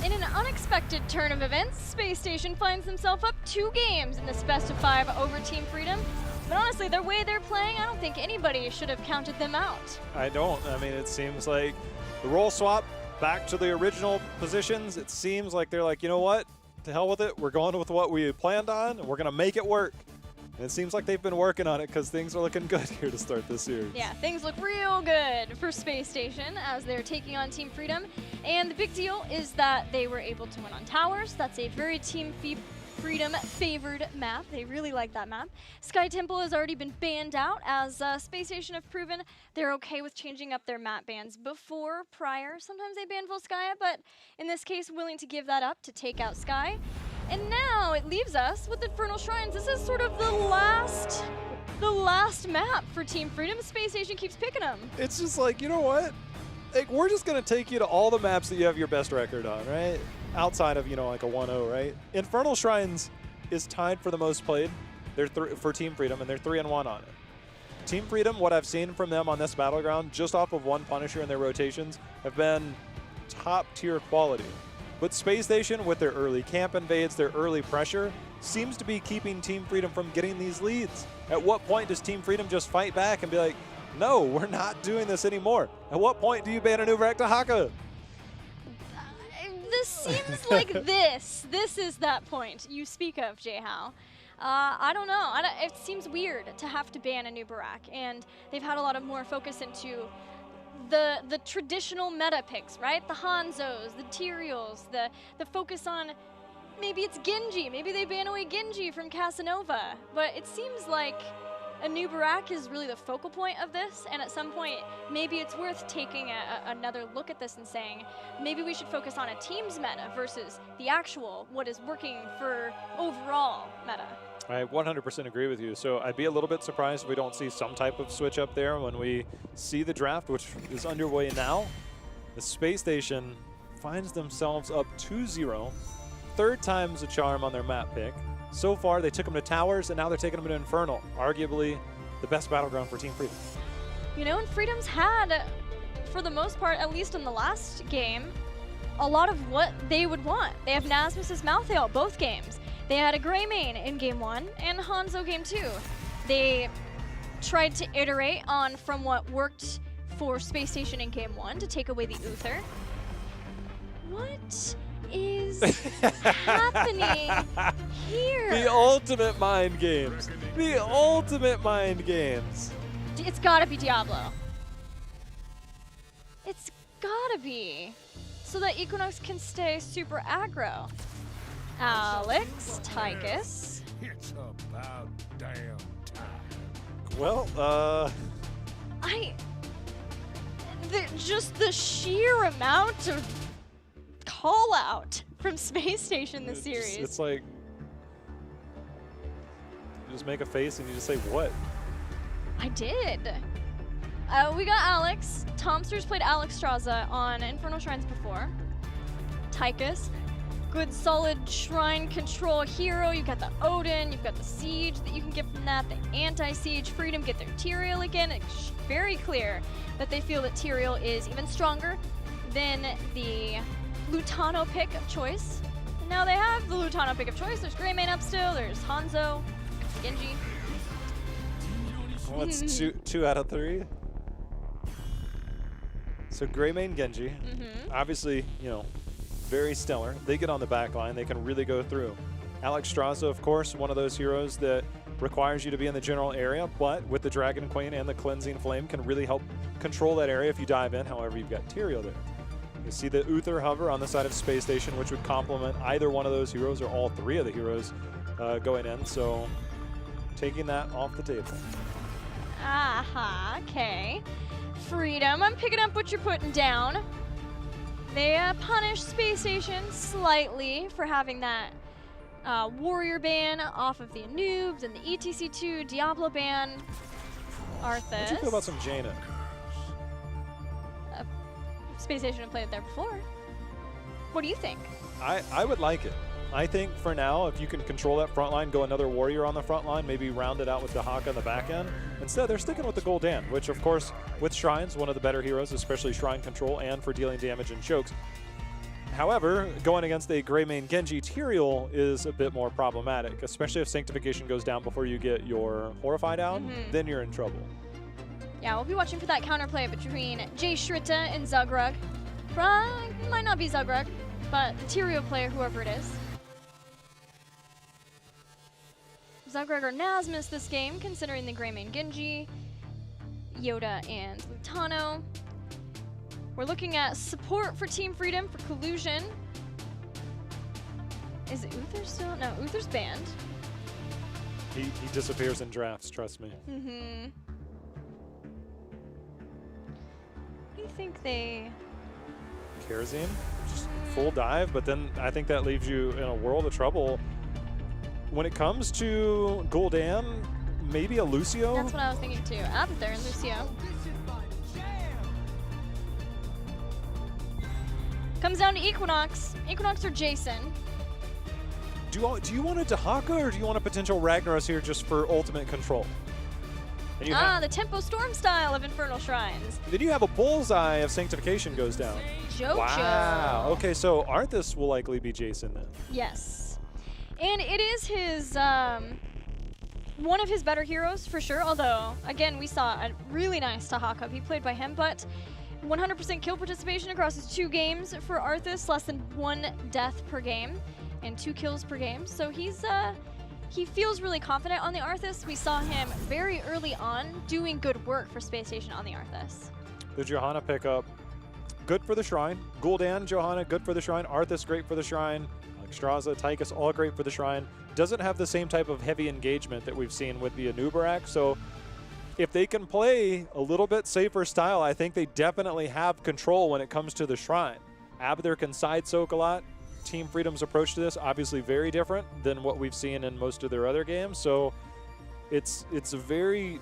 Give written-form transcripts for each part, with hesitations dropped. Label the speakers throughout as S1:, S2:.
S1: In an unexpected turn of events, SpaceStation finds themselves up 2 games in this best of 5 over Team Freedom. But honestly, the way they're playing, I don't think anybody should have counted them out.
S2: I don't. I mean, it seems like the role swap back to the original positions. It seems like they're like, you know what? To hell with it. We're going with what we planned on, and we're going to make it work. And it seems like they've been working on it because things are looking good here to start this series.
S1: Yeah, things look real good for SpaceStation as they're taking on Team Freedom. And the big deal is that they were able to win on towers. That's a very Team Freedom favored map. They really like that map. Sky Temple has already been banned out as SpaceStation have proven they're okay with changing up their map bans prior. Sometimes they ban Volskaya, but in this case, willing to give that up to take out Sky. And now it leaves us with Infernal Shrines. This is sort of the last map for Team Freedom. SpaceStation keeps picking them.
S2: It's just like, you know what? Like, we're just going to take you to all the maps that you have your best record on, right? Outside of, you know, like a 1-0, right? Infernal Shrines is tied for the most played. They're for Team Freedom, and they're 3-1 on it. Team Freedom, what I've seen from them on this battleground, just off of one Punisher in their rotations, have been top-tier quality. But SpaceStation, with their early camp invades, their early pressure, seems to be keeping Team Freedom from getting these leads. At what point does Team Freedom just fight back and be like, no, we're not doing this anymore? At what point do you ban a new Vector Haka?
S1: This seems like this. This is that point you speak of, J-How. I don't know. It seems weird to have to ban a new Barak, and they've had a lot of more focus into the traditional meta picks, right? The Hanzos, the Tyraels, the focus on maybe it's Genji. Maybe they ban away Genji from Casanova. But it seems like a new Barak is really the focal point of this, and at some point, maybe it's worth taking another look at this and saying, maybe we should focus on a team's meta versus the actual, what is working for overall meta.
S2: I 100% agree with you. So I'd be a little bit surprised if we don't see some type of switch up there when we see the draft, which is underway now. The SpaceStation finds themselves up 2-0. Third time's a charm on their map pick. So far, they took them to Towers, and now they're taking them to Infernal, arguably the best battleground for Team Freedom.
S1: You know, and Freedom's had, for the most part, at least in the last game, a lot of what they would want. They have Nasmus's Malthael both games. They had a Greymane in Game 1 and Hanzo Game 2. They tried to iterate on from what worked for SpaceStation in Game 1 to take away the Uther. What is happening here?
S2: The ultimate mind games. The ultimate mind games.
S1: It's gotta be Diablo. It's gotta be. So that Equinox can stay super aggro. Alex, Tychus.
S3: It's about damn time.
S2: Well,
S1: just the sheer amount of call out from SpaceStation this series.
S2: It's like, you just make a face and you just say, what?
S1: I did. We got Alex. Tomster's played Alex Straza on Infernal Shrines before. Tychus. Good solid shrine control hero. You've got the Odin, you've got the Siege that you can get from that, the anti-Siege Freedom, get their Tyrael again. It's very clear that they feel that Tyrael is even stronger than the Lutano pick of choice. And now they have the Lutano pick of choice. There's Greymane up still, there's Hanzo, Genji.
S2: Well, it's two out of 3. So Greymane, Genji, obviously, you know, very stellar. They get on the back line. They can really go through. Alex Straza, of course, one of those heroes that requires you to be in the general area, but with the Dragon Queen and the Cleansing Flame can really help control that area if you dive in. However, you've got Tyrael there. You see the Uther hover on the side of SpaceStation, which would complement either one of those heroes or all 3 of the heroes going in. So taking that off the table.
S1: Aha, okay. Freedom, I'm picking up what you're putting down. They punish SpaceStation slightly for having that warrior ban off of the Anoobs and the ETC2 Diablo ban. Arthas.
S2: What do you feel about some Jaina?
S1: SpaceStation have played it there before. What do you think?
S2: I would like it. I think for now, if you can control that front line, go another warrior on the front line, maybe round it out with the Haka on the back end. Instead, they're sticking with the Gul'dan, which, of course, with Shrines, one of the better heroes, especially Shrine Control and for dealing damage and chokes. However, going against a gray main Genji Tyrael is a bit more problematic, especially if Sanctification goes down before you get your Horrify down, then you're in trouble.
S1: Yeah, we'll be watching for that counterplay between Jay Shritta and Zugrug. Might not be Zugrug, but the Tyrael player, whoever it is. Zugrug or Nasmus this game, considering the gray main Genji, Yoda, and Lutano. We're looking at support for Team Freedom for Collusion. Is Uther still? No, Uther's banned.
S2: He disappears in drafts, trust me.
S1: What do you think they...
S2: Kerosene, just full dive, but then I think that leaves you in a world of trouble. When it comes to Gul'dan, maybe a Lucio?
S1: That's what I was thinking too. Abathur and Lucio. Comes down to Equinox. Equinox or Jason.
S2: Do you want a Dahaka or do you want a potential Ragnaros here just for ultimate control? And you
S1: The Tempo Storm style of Infernal Shrines.
S2: Then you have a Bullseye of Sanctification goes down.
S1: Jojo.
S2: Wow. Okay, so Arthas will likely be Jason then.
S1: Yes. And it is his, one of his better heroes for sure. Although, again, we saw a really nice Tahaka be played by him, but 100% kill participation across his 2 games for Arthas, less than 1 death per game and 2 kills per game. So he feels really confident on the Arthas. We saw him very early on doing good work for SpaceStation on the Arthas.
S2: The Johanna pickup, good for the Shrine. Gul'dan, Johanna, good for the Shrine. Arthas, great for the Shrine. Straza, Tychus, all great for the Shrine. Doesn't have the same type of heavy engagement that we've seen with the Anubarak, so if they can play a little bit safer style, I think they definitely have control when it comes to the Shrine. Abathur can side soak a lot. Team Freedom's approach to this, obviously very different than what we've seen in most of their other games, so it's a very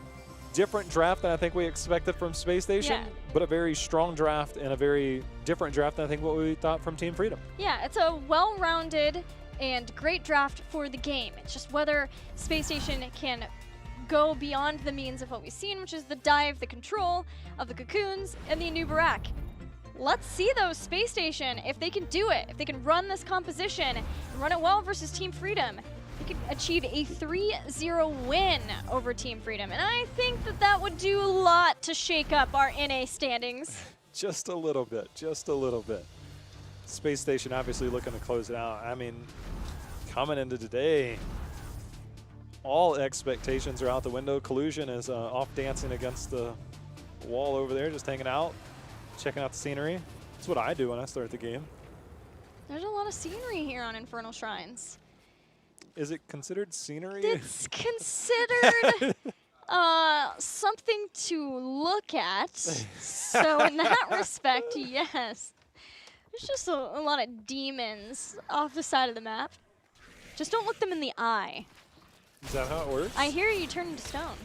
S2: different draft than I think we expected from SpaceStation, but a very strong draft and a very different draft than I think what we thought from Team Freedom.
S1: Yeah, it's a well-rounded and great draft for the game. It's just whether SpaceStation can go beyond the means of what we've seen, which is the dive, the control of the cocoons, and the Anubarak. Let's see though, SpaceStation, if they can do it, if they can run this composition and run it well versus Team Freedom, they could achieve a 3-0 win over Team Freedom. And I think that that would do a lot to shake up our NA standings.
S2: Just a little bit, just a little bit. SpaceStation obviously looking to close it out. I mean, coming into today, all expectations are out the window. Collusion is off dancing against the wall over there, just hanging out, checking out the scenery. That's what I do when I start the game.
S1: There's a lot of scenery here on Infernal Shrines.
S2: Is it considered scenery?
S1: It's considered something to look at. So in that respect, yes. There's just a lot of demons off the side of the map. Just don't look them in the eye.
S2: Is that how it works?
S1: I hear you turn into stone.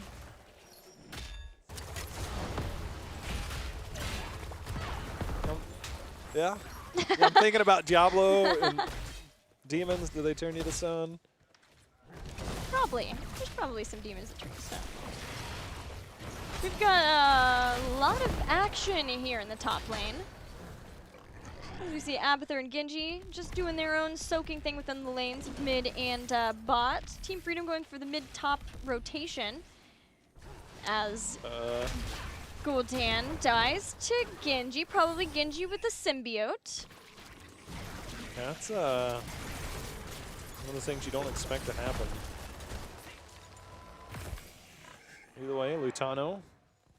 S2: Yeah. I'm thinking about Diablo and demons. Do they turn you to stone?
S1: Probably. There's probably some demons that turn to stone. We've got a lot of action here in the top lane. As we see Abathur and Genji just doing their own soaking thing within the lanes of mid and bot. Team Freedom going for the mid-top rotation as Gul'dan dies to Genji. Probably Genji with the symbiote.
S2: That's one of the things you don't expect to happen. Either way, Lutano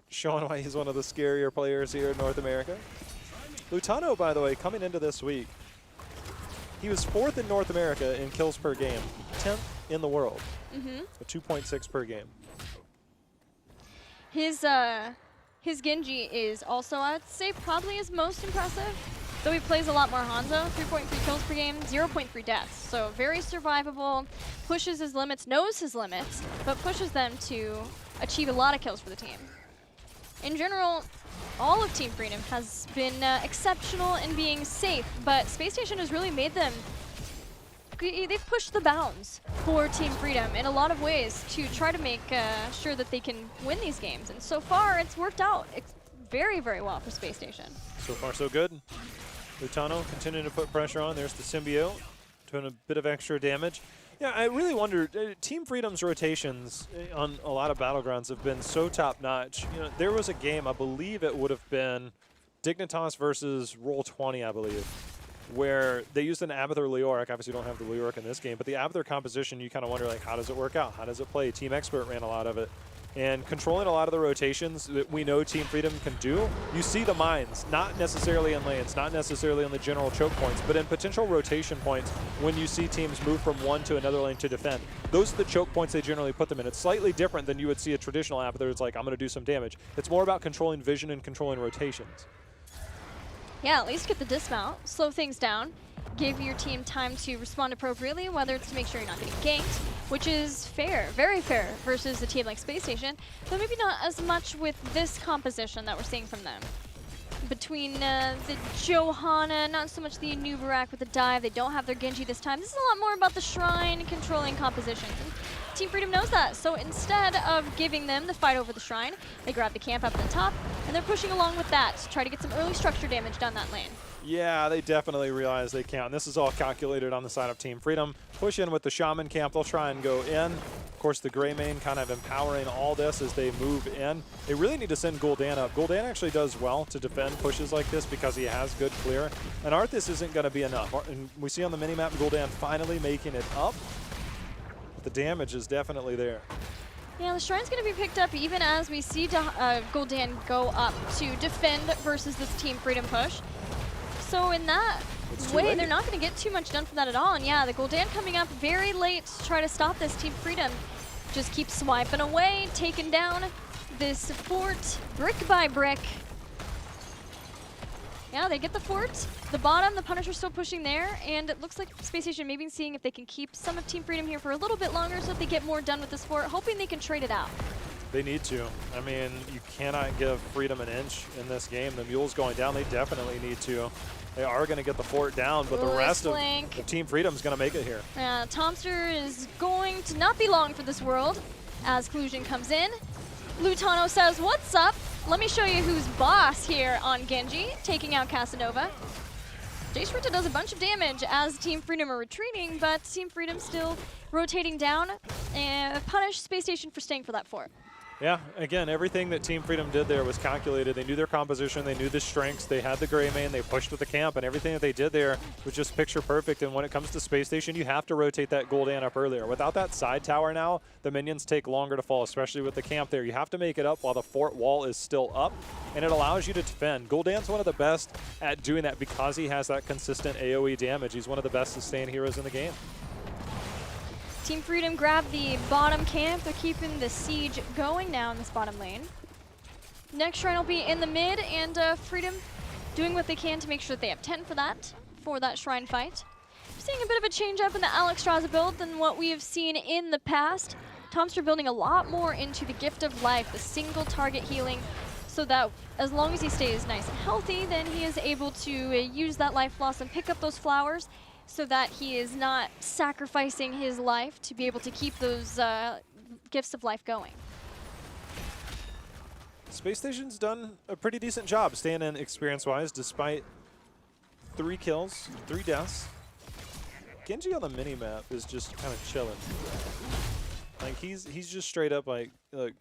S2: showing why he's one of the scarier players here in North America. Lutano, by the way, coming into this week, he was 4th in North America in kills per game, 10th in the world, a 2.6 per game.
S1: His Genji is also, I'd say, probably his most impressive. Though he plays a lot more Hanzo, 3.3 kills per game, 0.3 deaths. So very survivable, pushes his limits, knows his limits, but pushes them to achieve a lot of kills for the team. In general, all of Team Freedom has been exceptional in being safe, but SpaceStation has really made them, they've pushed the bounds for Team Freedom in a lot of ways to try to make sure that they can win these games. And so far, it's worked out very, very well for SpaceStation.
S2: So far, so good. Lutano continuing to put pressure on. There's the symbiote, doing a bit of extra damage. Yeah, I really wonder, Team Freedom's rotations on a lot of Battlegrounds have been so top-notch. You know, there was a game, I believe it would have been Dignitas versus Roll20, I believe, where they used an Abathur Leoric. Obviously, you don't have the Leoric in this game, but the Abathur composition, you kind of wonder, like, how does it work out? How does it play? Team Expert ran a lot of it. And controlling a lot of the rotations that we know Team Freedom can do, you see the mines, not necessarily in lanes, not necessarily in the general choke points, but in potential rotation points when you see teams move from one to another lane to defend. Those are the choke points they generally put them in. It's slightly different than you would see a traditional Abathur. It's like, I'm going to do some damage. It's more about controlling vision and controlling rotations.
S1: Yeah, at least get the dismount, slow things down, give your team time to respond appropriately, whether it's to make sure you're not getting ganked, which is fair, very fair, versus a team like SpaceStation, but maybe not as much with this composition that we're seeing from them. Between the Johanna, not so much the Anubarak with the dive, they don't have their Genji this time. This is a lot more about the Shrine controlling compositions. And Team Freedom knows that, so instead of giving them the fight over the Shrine, they grab the camp up at the top, and they're pushing along with that to try to get some early structure damage down that lane.
S2: Yeah, they definitely realize they can. This is all calculated on the side of Team Freedom. Push in with the Shaman camp. They'll try and go in. Of course, the Greymane kind of empowering all this as they move in. They really need to send Gul'dan up. Gul'dan actually does well to defend pushes like this because he has good clear. And Arthas isn't going to be enough. And we see on the minimap Gul'dan finally making it up. But the damage is definitely there.
S1: Yeah, the Shrine's going to be picked up even as we see Gul'dan go up to defend versus this Team Freedom push. So in that way, they're not going to get too much done from that at all. And yeah, the Gul'dan coming up very late to try to stop this Team Freedom. Just keep swiping away, taking down this fort brick by brick. Yeah, they get the fort. The bottom, the Punisher's still pushing there. And it looks like SpaceStation maybe seeing if they can keep some of Team Freedom here for a little bit longer so that they get more done with this fort, hoping they can trade it out.
S2: They need to. I mean, you cannot give Freedom an inch in this game. The Mule's going down. They definitely need to. They are going to get the fort down, but the rest of Team Freedom is going to make it here.
S1: Tomster is going to not be long for this world as Collusion comes in. Lutano says, what's up? Let me show you who's boss here on Genji, taking out Casanova. Jace does a bunch of damage as Team Freedom are retreating, but Team Freedom still rotating down and punish SpaceStation for staying for that fort.
S2: Yeah, again, everything that Team Freedom did there was calculated. They knew their composition, they knew the strengths, they had the Greymane, they pushed with the camp, and everything that they did there was just picture perfect. And when it comes to SpaceStation, you have to rotate that Gul'dan up earlier. Without that side tower now, the minions take longer to fall, especially with the camp there. You have to make it up while the fort wall is still up, and it allows you to defend. Gul'dan's one of the best at doing that because he has that consistent AoE damage. He's one of the best sustained heroes in the game.
S1: Team Freedom grab the bottom camp. They're keeping the siege going now in this bottom lane. Next Shrine will be in the mid, and Freedom doing what they can to make sure that they have 10 for that Shrine fight. Seeing a bit of a change up in the Alexstrasza build than what we have seen in the past. Tomster building a lot more into the Gift of Life, the single target healing, so that as long as he stays nice and healthy, then he is able to use that life loss and pick up those flowers, so that he is not sacrificing his life to be able to keep those gifts of life going.
S2: SpaceStation's done a pretty decent job staying in experience-wise, despite 3 kills, 3 deaths. Genji on the minimap is just kind of chilling. Like, he's just straight up like, look,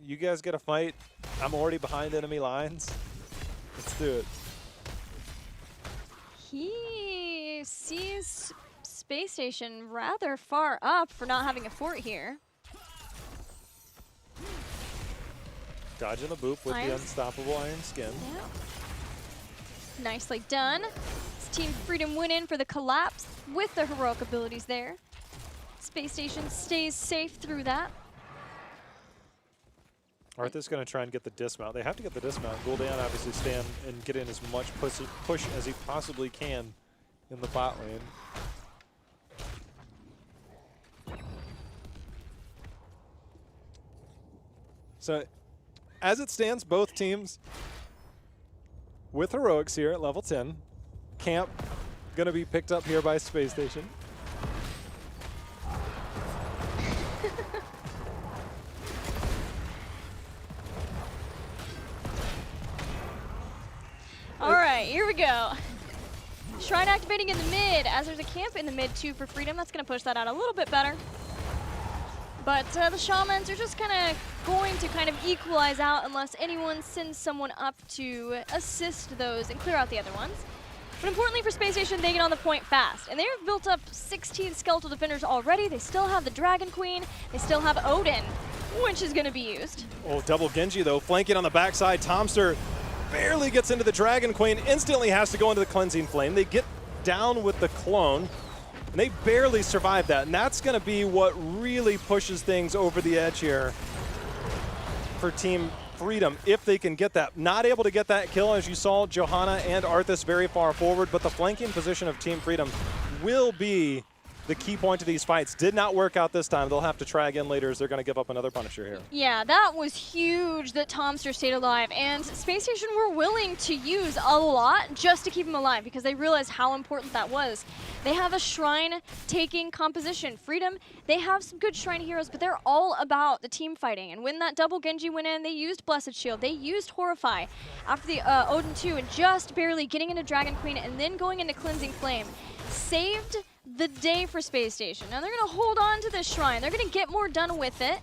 S2: you guys get a fight. I'm already behind enemy lines. Let's do it.
S1: He sees SpaceStation rather far up for not having a fort here.
S2: Dodging the boop with the unstoppable Iron Skin.
S1: Yeah. Nicely done. It's Team Freedom win in for the collapse with their heroic abilities there. SpaceStation stays safe through that.
S2: Arthur's going to try and get the dismount. They have to get the dismount. Gul'dan obviously stand and get in as much push as he possibly can in the bot lane. So, as it stands, both teams with heroics here at level 10. Camp going to be picked up here by SpaceStation.
S1: All right, here we go. Shrine activating in the mid, as there's a camp in the mid too for Freedom. That's going to push that out a little bit better. But the Shamans are just kind of going to kind of equalize out unless anyone sends someone up to assist those and clear out the other ones. But importantly for SpaceStation, they get on the point fast. And they've built up 16 skeletal defenders already. They still have the Dragon Queen. They still have Odin, which is going to be used.
S2: Oh, double Genji, though, flanking on the backside. Tomster barely gets into the Dragon Queen, instantly has to go into the Cleansing Flame. They get down with the clone, and they barely survive that. And that's going to be what really pushes things over the edge here for Team Freedom, if they can get that. Not able to get that kill, as you saw, Johanna and Arthas very far forward, but the flanking position of Team Freedom will be the key point of these fights. Did not work out this time. They'll have to try again later as they're going to give up another Punisher here.
S1: Yeah, that was huge that Tomster stayed alive, and SpaceStation were willing to use a lot just to keep him alive because they realized how important that was. They have a shrine-taking composition. Freedom, they have some good shrine heroes, but they're all about the team fighting. And when that double Genji went in, they used Blessed Shield. They used Horrify after the Odin 2 and just barely getting into Dragon Queen and then going into Cleansing Flame. Saved the day for SpaceStation. Now they're going to hold on to this shrine. They're going to get more done with it.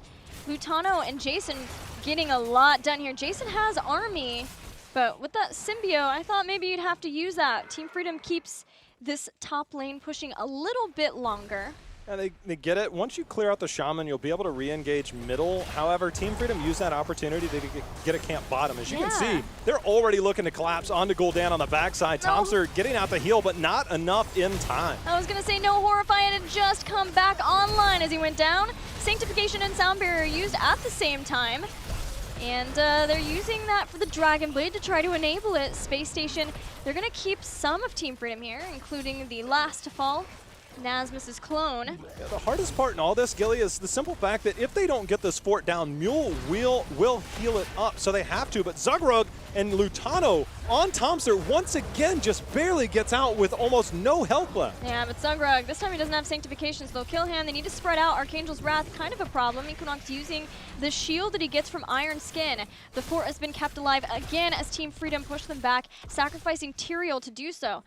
S1: Lutano and Jason getting a lot done here. Jason has army, but with that symbio, I thought maybe you'd have to use that. Team Freedom keeps this top lane pushing a little bit longer.
S2: And they get it. Once you clear out the Shaman, you'll be able to re-engage middle. However, Team Freedom used that opportunity to get a camp bottom. As you can see, they're already looking to collapse onto Gul'dan on the backside. Tomster getting out the heal, but not enough in time.
S1: I was going to say no Horrify, and it just come back online as he went down. Sanctification and Sound Barrier used at the same time. And they're using that for the Dragon Blade to try to enable it. SpaceStation, they're going to keep some of Team Freedom here, including the last to fall, Nasmus's clone.
S2: Yeah, the hardest part in all this, Gilly, is the simple fact that if they don't get this fort down, Mule will heal it up, so they have to. But Zugrug and Lutano on Tomster once again just barely gets out with almost no health left.
S1: Yeah, but Zugrug, this time he doesn't have Sanctification, so they'll kill him. They need to spread out. Archangel's Wrath, kind of a problem. Equinox using the shield that he gets from Iron Skin. The fort has been kept alive again as Team Freedom push them back, sacrificing Tyrael to do so.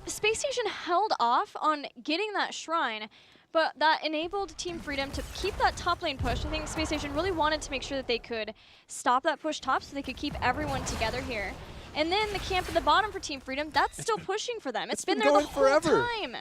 S1: SpaceStation held off on getting that shrine, but that enabled Team Freedom to keep that top lane push. I think SpaceStation really wanted to make sure that they could stop that push top so they could keep everyone together here. And then the camp at the bottom for Team Freedom, that's still pushing for them. It's been there the whole
S2: forever.
S1: time.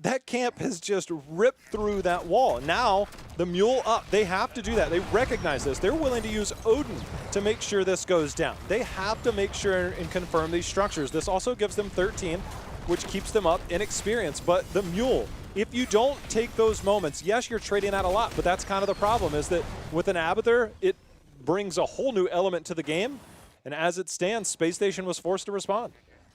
S2: That camp has just ripped through that wall. Now, the Mule up. They have to do that. They recognize this. They're willing to use Odin to make sure this goes down. They have to make sure and confirm these structures. This also gives them 13, which keeps them up in experience. But the Mule, if you don't take those moments, yes, you're trading out a lot, but that's kind of the problem, is that with an Abathur, it brings a whole new element to the game. And as it stands, SpaceStation was forced to respond.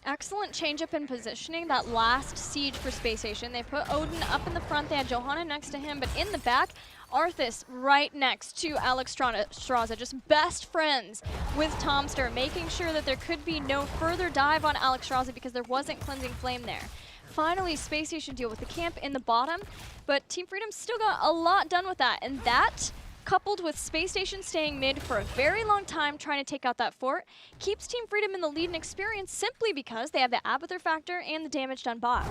S1: Excellent change-up in positioning, that last siege for SpaceStation. They put Odin up in the front, they had Johanna next to him, but in the back, Arthas right next to Alex Straza, just best friends with Tomster, making sure that there could be no further dive on Alex Straza because there wasn't Cleansing Flame there. Finally, SpaceStation deal with the camp in the bottom, but Team Freedom still got a lot done with that, and that, coupled with SpaceStation staying mid for a very long time trying to take out that fort, keeps Team Freedom in the lead in experience simply because they have the Abathur factor and the damage done bot.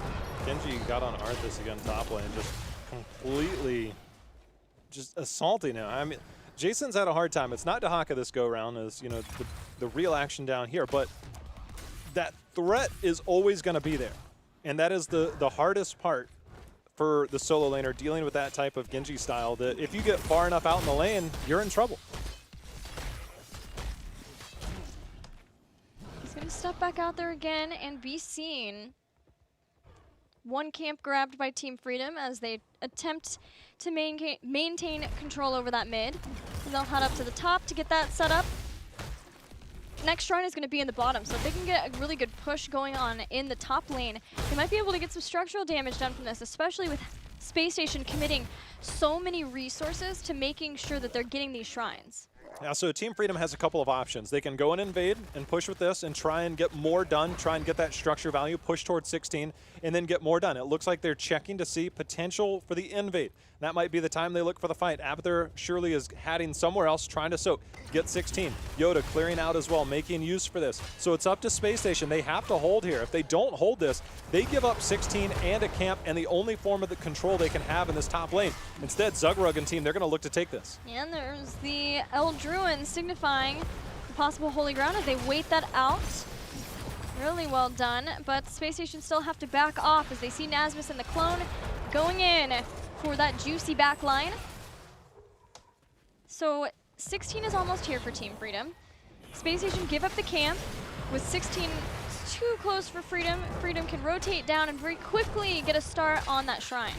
S2: Genji got on Arthas again top lane, just completely just assaulting him. I mean, Jason's had a hard time. It's not Dahaka this go-round, as you know, the real action down here, but that threat is always going to be there. And that is the hardest part for the solo laner, dealing with that type of Genji style, that if you get far enough out in the lane, you're in trouble.
S1: He's going to step back out there again and be seen. One camp grabbed by Team Freedom as they attempt to maintain control over that mid. And they'll head up to the top to get that set up. Next shrine is going to be in the bottom, so if they can get a really good push going on in the top lane, they might be able to get some structural damage done from this, especially with SpaceStation committing so many resources to making sure that they're getting these shrines.
S2: Yeah, so Team Freedom has a couple of options. They can go and invade and push with this and try and get more done, try and get that structure value, push towards 16, and then get more done. It looks like they're checking to see potential for the invade. That might be the time they look for the fight. Abathur surely is heading somewhere else, trying to soak. Get 16. Yoda clearing out as well, making use for this. So it's up to SpaceStation. They have to hold here. If they don't hold this, they give up 16 and a camp and the only form of the control they can have in this top lane. Instead, Zugrug and team, they're going to look to take this.
S1: And there's the Eldruin signifying the possible holy ground as they wait that out. Really well done, but SpaceStation still have to back off as they see Nasmus and the clone going in for that juicy back line. So 16 is almost here for Team Freedom. SpaceStation give up the camp with 16 too close for Freedom. Freedom can rotate down and very quickly get a start on that shrine.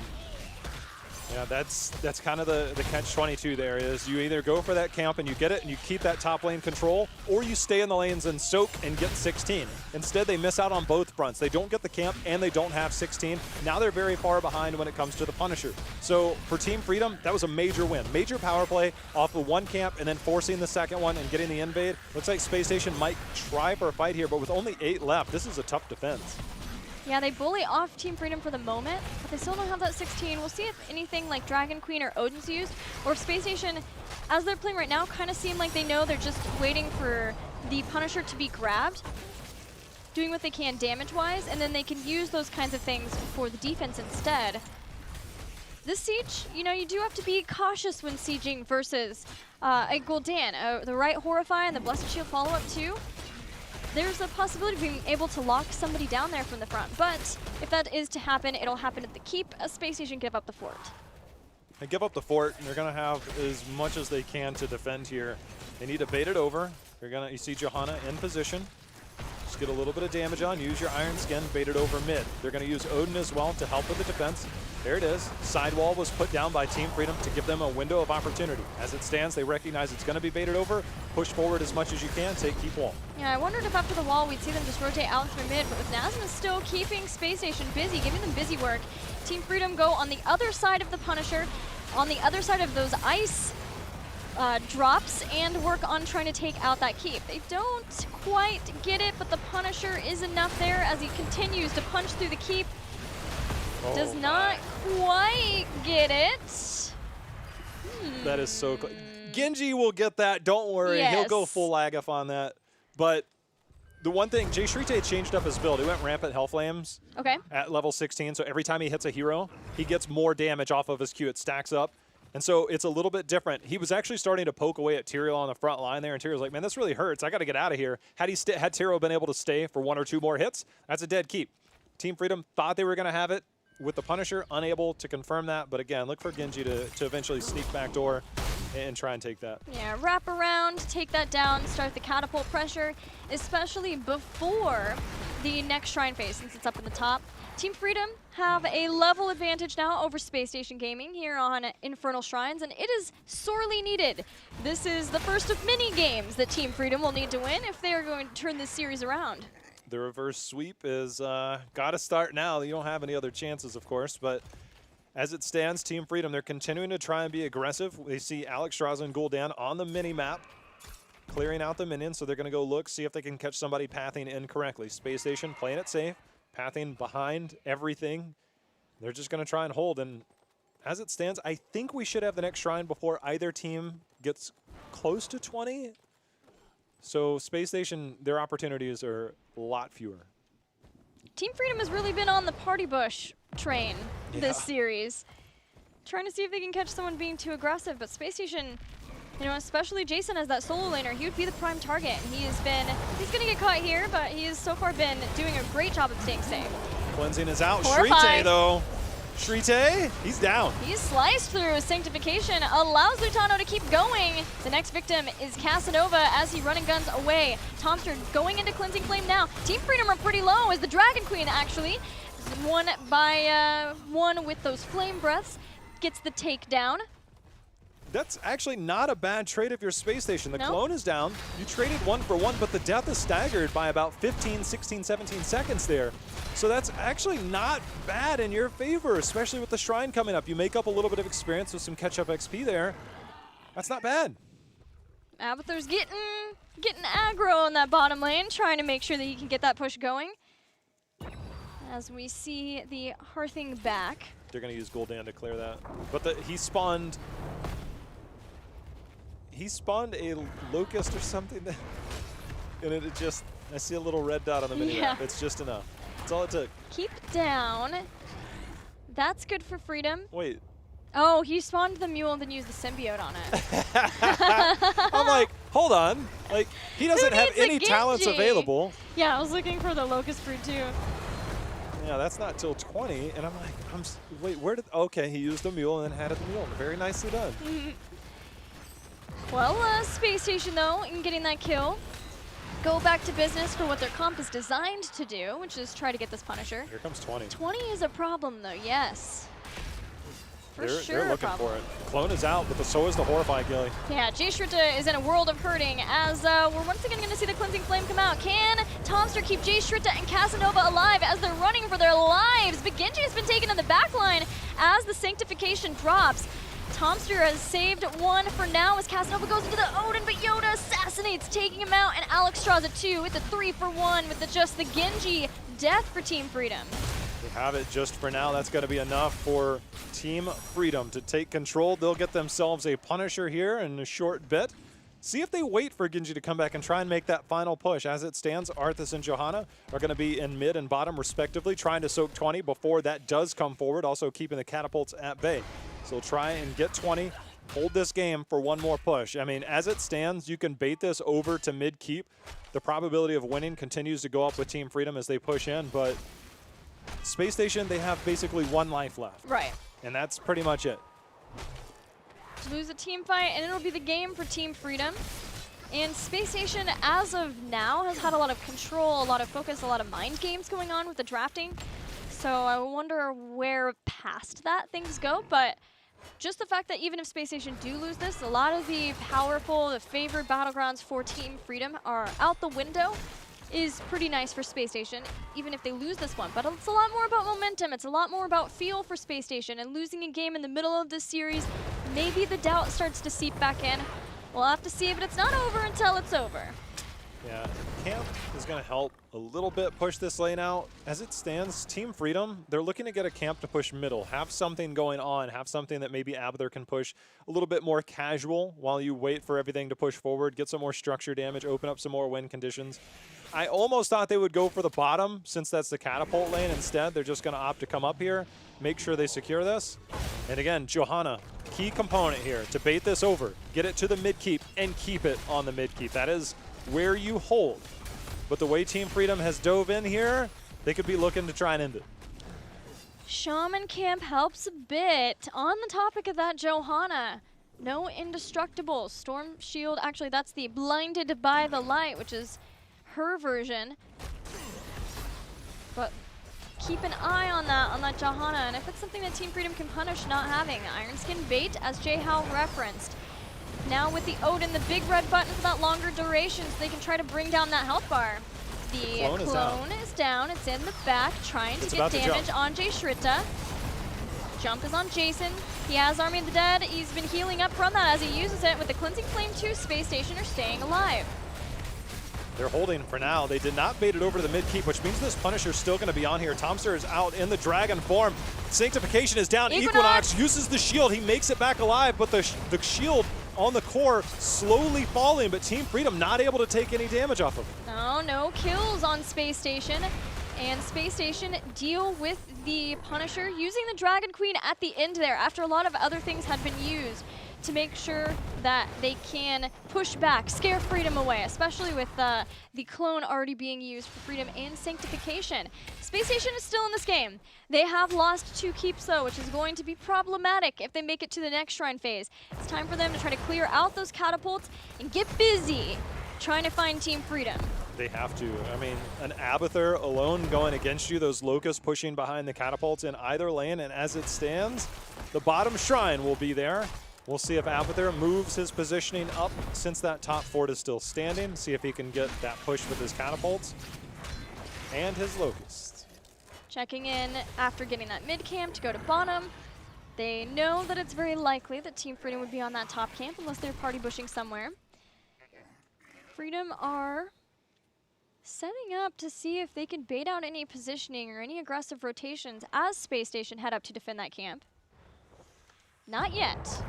S2: Yeah, that's kind of the catch-22 there is you either go for that camp and you get it and you keep that top lane control, or you stay in the lanes and soak and get 16. Instead, they miss out on both fronts. They don't get the camp and they don't have 16. Now they're very far behind when it comes to the Punisher. So for Team Freedom, that was a major win. Major power play off of one camp and then forcing the second one and getting the invade. Looks like SpaceStation might try for a fight here, but with only 8 left, this is a tough defense.
S1: Yeah, they bully off Team Freedom for the moment, but they still don't have that 16. We'll see if anything like Dragon Queen or Odin's used, or if SpaceStation, as they're playing right now, kind of seem like they know they're just waiting for the Punisher to be grabbed, doing what they can damage-wise, and then they can use those kinds of things for the defense instead. This siege, you know, you do have to be cautious when sieging versus a Gul'dan. The right Horrify and the Blessed Shield follow-up too. There's a possibility of being able to lock somebody down there from the front. But if that is to happen, it'll happen at the keep. A SpaceStation give up the fort.
S2: They give up the fort, and they're going to have as much as they can to defend here. They need to bait it over. You see Johanna in position. Just get a little bit of damage on. Use your Iron Skin, bait it over mid. They're going to use Odin as well to help with the defense. There it is. Sidewall was put down by Team Freedom to give them a window of opportunity. As it stands, they recognize it's going to be baited over. Push forward as much as you can. Keep wall.
S1: Yeah, I wondered if after the wall we'd see them just rotate out through mid, but with Nasmus still keeping SpaceStation busy, giving them busy work. Team Freedom go on the other side of the Punisher, on the other side of those ice drops, and work on trying to take out that keep. They don't quite get it, but the Punisher is enough there as he continues to punch through the keep. Does not quite get it.
S2: That is so close. Genji will get that. Don't worry.
S1: Yes.
S2: He'll go full Lagif on that. But the one thing, Jay Shrite changed up his build. He went Rampant Hellflames at level 16. So every time he hits a hero, he gets more damage off of his Q. It stacks up. And so it's a little bit different. He was actually starting to poke away at Tyrael on the front line there, and Tyrion's like, man, this really hurts. I got to get out of here. Had Tyrael been able to stay for 1 or 2 more hits, that's a dead keep. Team Freedom thought they were going to have it with the Punisher, unable to confirm that. But again, look for Genji to eventually sneak backdoor and try and take that.
S1: Yeah, wrap around, take that down, start the catapult pressure, especially before the next shrine phase, since it's up in the top. Team Freedom have a level advantage now over SpaceStation Gaming here on Infernal Shrines, and it is sorely needed. This is the first of many games that Team Freedom will need to win if they are going to turn this series around.
S2: The reverse sweep is got to start now. You don't have any other chances, of course, but as it stands, Team Freedom, they're continuing to try and be aggressive. They see Alex Straza and Gul'dan on the mini-map, clearing out the minions, so they're going to go look, see if they can catch somebody pathing incorrectly. SpaceStation playing it safe, pathing behind everything. They're just going to try and hold, and as it stands, I think we should have the next shrine before either team gets close to 20. So SpaceStation, their opportunities are a lot fewer.
S1: Team Freedom has really been on the party bush train this series, trying to see if they can catch someone being too aggressive, but SpaceStation, you know, especially Jason as that solo laner, he would be the prime target. He's going to get caught here, but he has so far been doing a great job of staying safe.
S2: Cleansing is out.
S1: Horrify.
S2: Shrite, though. Shrite, he's down.
S1: He's sliced through. Sanctification allows Lutano to keep going. The next victim is Casanova as he run and guns away. Tomster going into Cleansing Flame now. Team Freedom are pretty low as the Dragon Queen actually, one by one with those flame breaths, gets the takedown.
S2: That's actually not a bad trade if you're SpaceStation. The
S1: No.
S2: clone is down. You traded 1 for 1, but the death is staggered by about 15, 16, 17 seconds there. So that's actually not bad in your favor, especially with the shrine coming up. You make up a little bit of experience with some catch-up XP there. That's not bad.
S1: Abathur's getting aggro in that bottom lane, trying to make sure that he can get that push going. As we see the Hearthing back.
S2: they're going to use Gul'dan to clear that. But he spawned a Locust or something. And it just, I see a little red dot on the mini map. It's just enough. That's all it took.
S1: Keep down. That's good for Freedom.
S2: Wait.
S1: Oh, he spawned the mule and then used the symbiote on it.
S2: I'm like, hold on. Like, he doesn't have any talents available.
S1: Yeah, I was looking for the Locust Fruit too.
S2: Yeah, that's not till 20. And I'm like, wait, where did, okay, he used a mule and then had a mule. Very nicely done.
S1: Well, SpaceStation though, in getting that kill, go back to business for what their comp is designed to do, which is try to get this Punisher.
S2: Here comes 20.
S1: 20 is a problem though, yes. For sure
S2: they're looking for it. Clone is out, but so is the Horrifying Gilly.
S1: Yeah, Jay Shritta is in a world of hurting as we're once again going to see the Cleansing Flame come out. Can Tomster keep Jay Shritta and Casanova alive as they're running for their lives? But Genji has been taken in the back line as the Sanctification drops. Tomster has saved one for now as Casanova goes into the Odin, but Yoda assassinates, taking him out, and Alex draws a 2 with the 3-for-1 with just the Genji death for Team Freedom.
S2: They have it just for now. That's going to be enough for Team Freedom to take control. They'll get themselves a Punisher here in a short bit. See if they wait for Genji to come back and try and make that final push. As it stands, Arthas and Johanna are going to be in mid and bottom respectively, trying to soak 20 before that does come forward, also keeping the catapults at bay. So try and get 20, hold this game for one more push. I mean, as it stands, you can bait this over to mid keep. The probability of winning continues to go up with Team Freedom as they push in, but SpaceStation, they have basically one life left.
S1: Right.
S2: And that's pretty much it.
S1: Lose a team fight, and it'll be the game for Team Freedom. And SpaceStation, as of now, has had a lot of control, a lot of focus, a lot of mind games going on with the drafting. So I wonder where past that things go, but just the fact that even if SpaceStation do lose this, a lot of the powerful, the favored battlegrounds for Team Freedom are out the window is pretty nice for SpaceStation, even if they lose this one. But it's a lot more about momentum. It's a lot more about feel for SpaceStation, and losing a game in the middle of this series, maybe the doubt starts to seep back in. We'll have to see, but it's not over until it's over.
S2: Yeah, camp is going to help a little bit push this lane out. As it stands, Team Freedom, they're looking to get a camp to push middle, have something going on, have something that maybe Abathur can push a little bit more casual while you wait for everything to push forward, get some more structure damage, open up some more win conditions. I almost thought they would go for the bottom since that's the catapult lane. Instead, they're just going to opt to come up here, make sure they secure this. And again, Johanna, key component here to bait this over, get it to the mid keep and keep it on the mid keep. That is where you hold. But the way Team Freedom has dove in here, they could be looking to try and end it.
S1: Shaman Camp helps a bit. On the topic of that, Johanna, no indestructible. Storm Shield, actually that's the Blinded by the Light, which is her version. But keep an eye on that Johanna, and if it's something that Team Freedom can punish not having. Iron Skin bait, as Jay Hal referenced. Now with the Odin, the big red button for that longer duration, so they can try to bring down that health bar. The clone is down. It's in the back, trying to get damage on Jay Shritta. Jump is on Jason. He has Army of the Dead. He's been healing up from that as he uses it. With the Cleansing Flame 2, SpaceStation are staying alive.
S2: They're holding for now. They did not bait it over to the mid keep, which means this Punisher's still going to be on here. Tomster is out in the dragon form. Sanctification is down. Equinox uses the shield. He makes it back alive, but the shield on the core slowly falling, but Team Freedom not able to take any damage off of him.
S1: No kills on SpaceStation. And SpaceStation deal with the Punisher using the Dragon Queen at the end there after a lot of other things had been used to make sure that they can push back, scare Freedom away, especially with the clone already being used for Freedom and Sanctification. SpaceStation is still in this game. They have lost 2 keeps though, which is going to be problematic if they make it to the next Shrine phase. It's time for them to try to clear out those catapults and get busy trying to find Team Freedom.
S2: They have to. I mean, an Abathur alone going against you, those Locusts pushing behind the catapults in either lane, and as it stands, the bottom Shrine will be there. We'll see if Abathur moves his positioning up since that top fort is still standing. See if he can get that push with his catapults and his Locusts.
S1: Checking in after getting that mid camp to go to bottom. They know that it's very likely that Team Freedom would be on that top camp unless they're party bushing somewhere. Freedom are setting up to see if they can bait out any positioning or any aggressive rotations as SpaceStation head up to defend that camp. Not yet.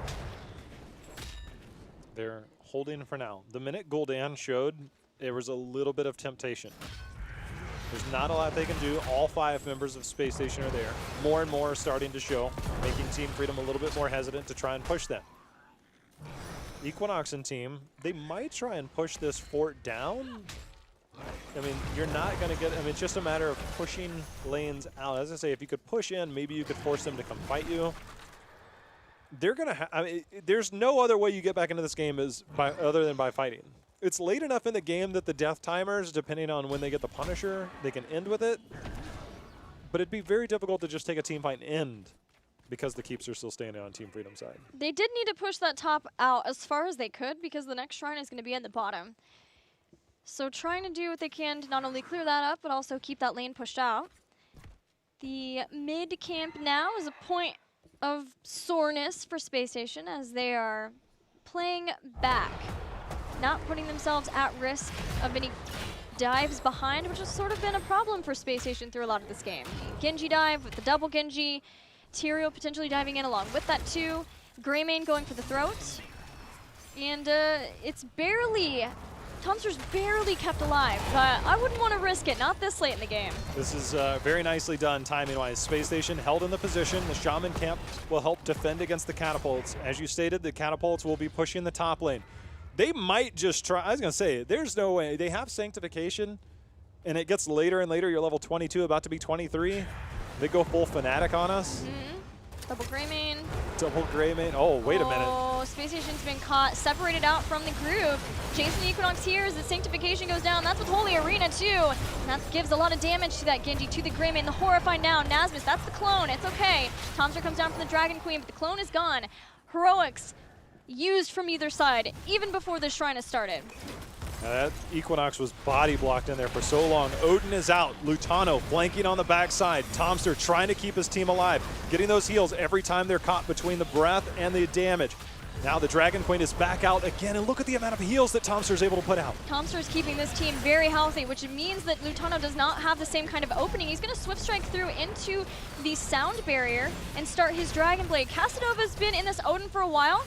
S2: They're holding for now. The minute Gul'dan showed, there was a little bit of temptation. There's not a lot they can do. All 5 members of SpaceStation are there. More and more are starting to show, making Team Freedom a little bit more hesitant to try and push them. Equinox and team, they might try and push this fort down. I mean, you're not going to get, I mean, it's just a matter of pushing lanes out. As I say, if you could push in, maybe you could force them to come fight you. They're going to, I mean, there's no other way you get back into this game other than by fighting. It's late enough in the game that the death timers, depending on when they get the Punisher, they can end with it. But it'd be very difficult to just take a team fight and end because the keeps are still standing on Team Freedom's side.
S1: They did need to push that top out as far as they could because the next shrine is going to be at the bottom. So trying to do what they can to not only clear that up, but also keep that lane pushed out. The mid camp now is a point of soreness for SpaceStation as they are playing back, not putting themselves at risk of any dives behind, which has sort of been a problem for SpaceStation through a lot of this game. Genji dive with the double Genji, Tyrael potentially diving in along with that too, Greymane going for the throat, and it's barely, Tomster's barely kept alive, but I wouldn't want to risk it, not this late in the game.
S2: This is very nicely done timing-wise. SpaceStation held in the position. The Shaman camp will help defend against the catapults. As you stated, the catapults will be pushing the top lane. They might just try, I was going to say, there's no way. They have Sanctification, and it gets later and later. You're level 22, about to be 23. They go full Fanatic on us.
S1: Double Greymane.
S2: Double Greymane. Oh, wait a minute.
S1: Oh, SpaceStation's been caught, separated out from the group. Jason Equinox here as the Sanctification goes down. That's with Holy Arena too. And that gives a lot of damage to that Genji, to the Greymane. The Horrify now. Nasmus, that's the clone. It's okay. Tomster comes down from the Dragon Queen, but the clone is gone. Heroics used from either side, even before the shrine has started.
S2: That Equinox was body blocked in there for so long. Odin is out. Lutano flanking on the backside. Tomster trying to keep his team alive, getting those heals every time they're caught between the breath and the damage. Now the Dragon Queen is back out again, and look at the amount of heals that Tomster's able to put out.
S1: Tomster's keeping this team very healthy, which means that Lutano does not have the same kind of opening. He's going to Swift Strike through into the sound barrier and start his Dragon Blade. Casanova's been in this Odin for a while.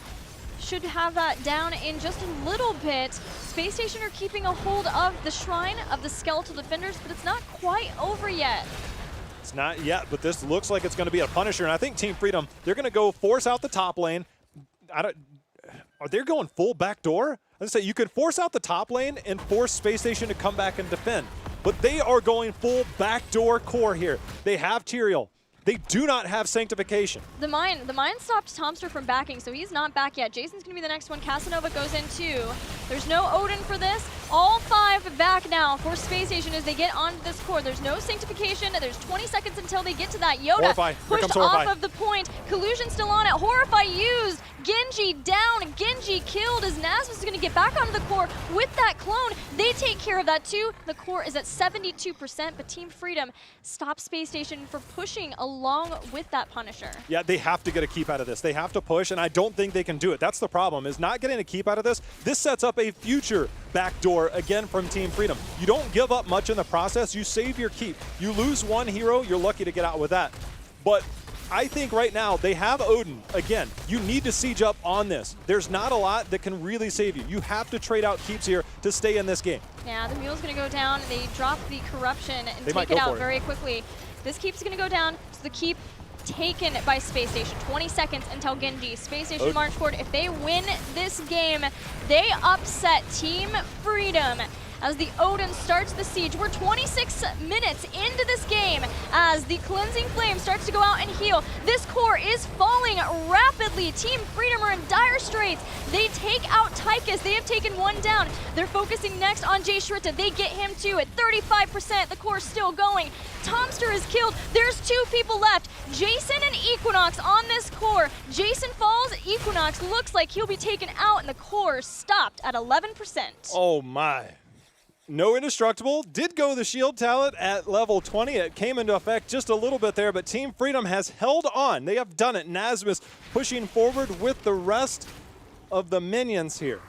S1: Should have that down in just a little bit. SpaceStation are keeping a hold of the Shrine of the Skeletal Defenders, but it's not quite over yet.
S2: It's not yet, but this looks like it's going to be a Punisher, and I think Team Freedom, they're going to go force out the top lane. Are they going full backdoor? Let's say you could force out the top lane and force SpaceStation to come back and defend, but they are going full backdoor core here. They have Tyrael. They do not have Sanctification.
S1: The mine stopped Tomster from backing, so he's not back yet. Jason's going to be the next one. Casanova goes in too. There's no Odin for this. All 5 back now for SpaceStation as they get onto this core. There's no Sanctification. There's 20 seconds until they get to that. Yoda pushed off of the point. Collusion still on it. Horrify used. Genji down. Genji killed as Nasmus is going to get back onto the core with that clone. They take care of that too. The core is at 72%, but Team Freedom stops SpaceStation for pushing along with that Punisher.
S2: Yeah, they have to get a keep out of this. They have to push, and I don't think they can do it. That's the problem, is not getting a keep out of this. This sets up a future backdoor again from Team Freedom. You don't give up much in the process. You save your keep. You lose one hero, you're lucky to get out with that. But I think right now they have Odin. Again, you need to siege up on this. There's not a lot that can really save you. You have to trade out keeps here to stay in this game.
S1: Yeah, the mule's going to go down. They drop the corruption and take it out very quickly. This keep's going to go down. So the keep taken by SpaceStation. 20 seconds until Genji. SpaceStation march forward. If they win this game, they upset Team Freedom as the Odin starts the siege. We're 26 minutes into this game as the Cleansing Flame starts to go out and heal. This core is falling rapidly. Team Freedom are in dire straits. They take out Tychus. They have taken one down. They're focusing next on Jay Shrita. They get him too at 35%. The core's still going. Tomster is killed. There's 2 people left. Jason and Equinox on this core. Jason falls. Equinox looks like he'll be taken out, and the core stopped at 11%.
S2: Oh my. No indestructible. Did go the shield talent at level 20. It came into effect just a little bit there, but Team Freedom has held on. They have done it. Nasmus pushing forward with the rest of the minions here.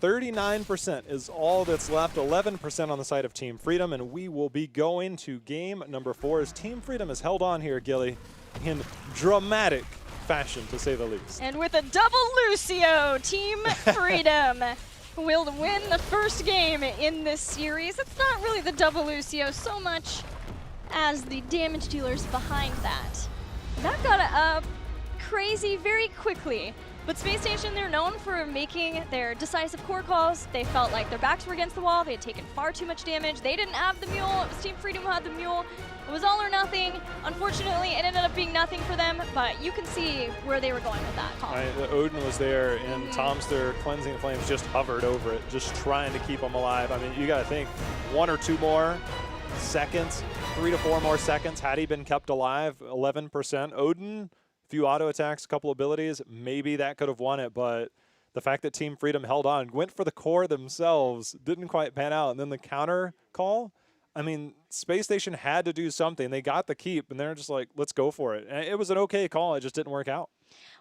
S2: 39% is all that's left, 11% on the side of Team Freedom, and we will be going to game number 4 as Team Freedom has held on here, Gilly, in dramatic fashion, to say the least.
S1: And with a double Lucio, Team Freedom will win the first game in this series. It's not really the double Lucio so much as the damage dealers behind that. That got crazy very quickly. But SpaceStation, they're known for making their decisive core calls. They felt like their backs were against the wall. They had taken far too much damage. They didn't have the mule. It was Team Freedom who had the mule. It was all or nothing. Unfortunately, it ended up being nothing for them, but you can see where they were going with that call.
S2: Odin was there, and Tomster, Cleansing Flames, just hovered over it, just trying to keep them alive. I mean, you got to think 1 or 2 more seconds, 3 to 4 more seconds, had he been kept alive, 11%. Odin, few auto attacks, a couple abilities, maybe that could have won it, but the fact that Team Freedom held on, went for the core themselves, didn't quite pan out, and then the counter call, I mean, SpaceStation had to do something. They got the keep, and they're just like, let's go for it. And it was an okay call, it just didn't work out.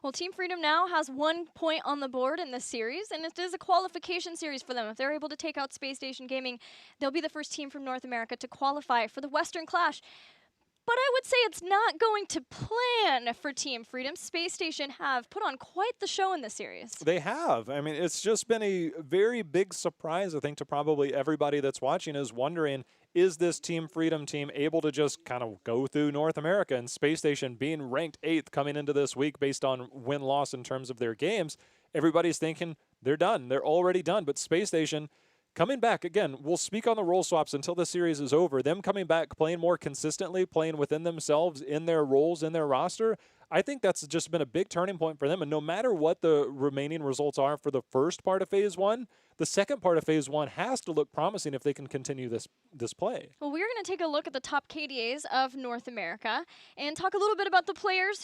S1: Well, Team Freedom now has 1 point on the board in this series, and it is a qualification series for them. If they're able to take out SpaceStation Gaming, they'll be the first team from North America to qualify for the Western Clash. But I would say it's not going to plan for Team Freedom. SpaceStation have put on quite the show in this series.
S2: They have. I mean, it's just been a very big surprise, I think, to probably everybody that's watching is wondering, is this Team Freedom team able to just kind of go through North America? And SpaceStation being ranked 8th coming into this week based on win-loss in terms of their games, everybody's thinking they're done. They're already done. But SpaceStation coming back, again, we'll speak on the role swaps until the series is over. Them coming back, playing more consistently, playing within themselves, in their roles, in their roster, I think that's just been a big turning point for them. And no matter what the remaining results are for the first part of Phase 1, the second part of Phase 1 has to look promising if they can continue this play.
S1: Well, we're going to take a look at the top KDAs of North America and talk a little bit about the players who